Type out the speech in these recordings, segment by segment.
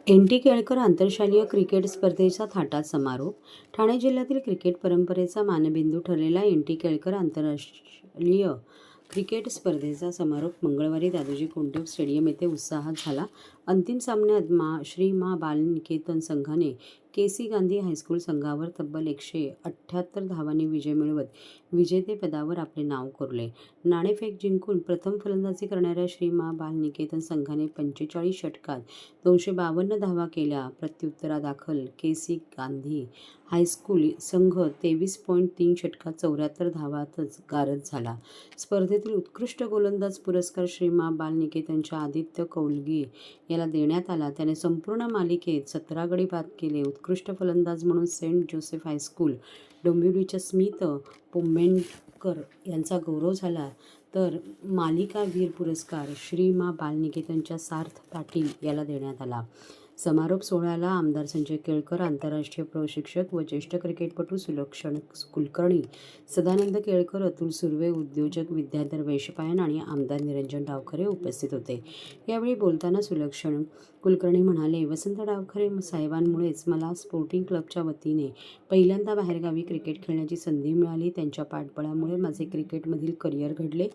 NT Kelkar आंतरशालेय cricket स्पर्धेचा थाटात समारोप. ठाणे जिल्ह्यातील क्रिकेट परंपरेचा मानबिंदू ठरलेला NT केळकर आंतरराष्ट्रीय क्रिकेट स्पर्धेचा समारोप मंगळवारी दादोजी कोंडदेव स्टेडियम येथे उत्साहात झाला. अंतिम सामन्यात श्री मा बालनिकेतन संघाने KC गांधी हायस्कूल संघावर तब्बल 178 धावांनी विजय मिळवत विजेतेपदावर आपले नाव कोरले. नाणेफेक जिंकून प्रथम फलंदाजी करणाऱ्या श्री मा बालनिकेतन संघाने 45 षटकात 252 धावा केल्या. प्रत्युत्तरादाखल KC गांधी हायस्कूल संघ 23.3 षटकात 74 धावांतच गारद झाला. स्पर्धेतील उत्कृष्ट गोलंदाज पुरस्कार श्री मा बालनिकेतनच्या आदित्य कौलगी याला देण्यात आला. त्याने संपूर्ण मालिकेत 17 गडी बाद केले. उत्कृष्ट फलंदाज म्हणून सेंट जोसेफ हायस्कूल डोंबिवलीच्या स्मित पोमेंडकर यांचा गौरव झाला, तर मालिकावीर पुरस्कार श्री मा बालनिकेतनच्या सार्थ पाटील याला देण्यात आला. समारोप सोहळ्याला आमदार संजय केळकर, आंतरराष्ट्रीय प्रशिक्षक व ज्येष्ठ क्रिकेटपटू सुलक्षण कुलकर्णी, सदानंद केळकर, अतुल सुर्वे, उद्योजक विद्याधर वैशंपायन आणि आमदार निरंजन डावखरे उपस्थित होते. यावेळी बोलताना सुलक्षण कुलकर्णी म्हणाले, वसंत डावखरे साहेबांमुळेच मला स्पोर्टिंग क्लबच्या वतीने पहिल्यांदा बाहेरगावी क्रिकेट खेळण्याची संधी मिळाली. त्यांच्या पाठबळामुळे माझे क्रिकेटमधील करिअर घडले.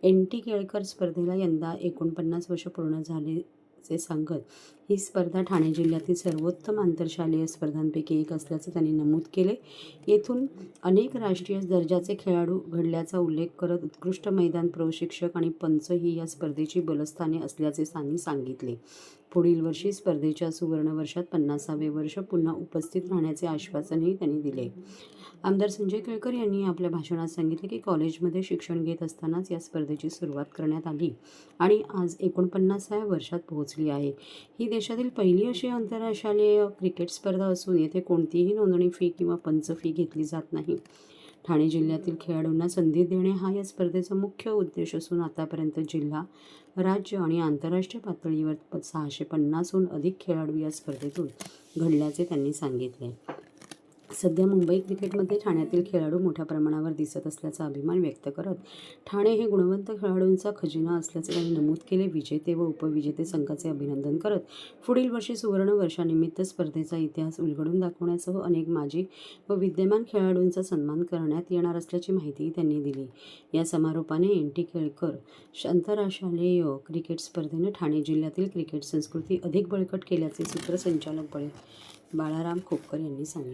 NT केळकर स्पर्धेला यंदा 49 वर्ष पूर्ण झाल्याचे सांगत ही स्पर्धा ठाणे जिल्ह्यातील सर्वोत्तम आंतरशालेय स्पर्धांपैकी एक असल्याचे त्यांनी नमूद केले. येथून अनेक राष्ट्रीय दर्जाचे खेळाडू घडल्याचा उल्लेख करत उत्कृष्ट मैदान, प्रशिक्षक आणि पंच ही या स्पर्धेची बलस्थाने असल्याचे त्यांनी सांगितले. पुढील वर्षी स्पर्धेच्या सुवर्ण वर्षात 50वे वर्ष पुन्हा उपस्थित राहण्याचे आश्वासनही त्यांनी दिले. आमदार संजय केळकर यांनी आपल्या भाषणात सांगितले की कॉलेजमध्ये शिक्षण घेत असतानाच या स्पर्धेची सुरुवात करण्यात आली आणि आज 49व्या वर्षात पोहोचली आहे. ही देशातील पहिली अशी आंतरशालेय क्रिकेट स्पर्धा असून येथे कोणतीही नोंदणी फी किंवा पंच फी घेतली जात नाही. ठाणे जिल्ह्यातील खेळाडूंना संधी देणे हा या स्पर्धेचा मुख्य उद्देश असून आतापर्यंत जिल्हा, राज्य आणि आंतरराष्ट्रीय पातळीवर 650हून अधिक खेळाडू या स्पर्धेतून घडल्याचे त्यांनी सांगितले. सध्या मुंबई क्रिकेटमध्ये ठाण्यातील खेळाडू मोठ्या प्रमाणावर दिसत असल्याचा अभिमान व्यक्त करत ठाणे हे गुणवंत खेळाडूंचा खजिना असल्याचे त्यांनी नमूद केले. विजेते व उपविजेते संघाचे अभिनंदन करत पुढील वर्षी सुवर्ण वर्षानिमित्त स्पर्धेचा इतिहास उलगडून दाखवण्यासह अनेक माजी व विद्यमान खेळाडूंचा सन्मान करण्यात येणार असल्याची माहितीही त्यांनी दिली. या समारोपाने NT केळकर आंतरशालेय क्रिकेट स्पर्धेने ठाणे जिल्ह्यातील क्रिकेट संस्कृती अधिक बळकट केल्याचे सूत्रसंचालक बाळाराम खोपकर यांनी सांगितले.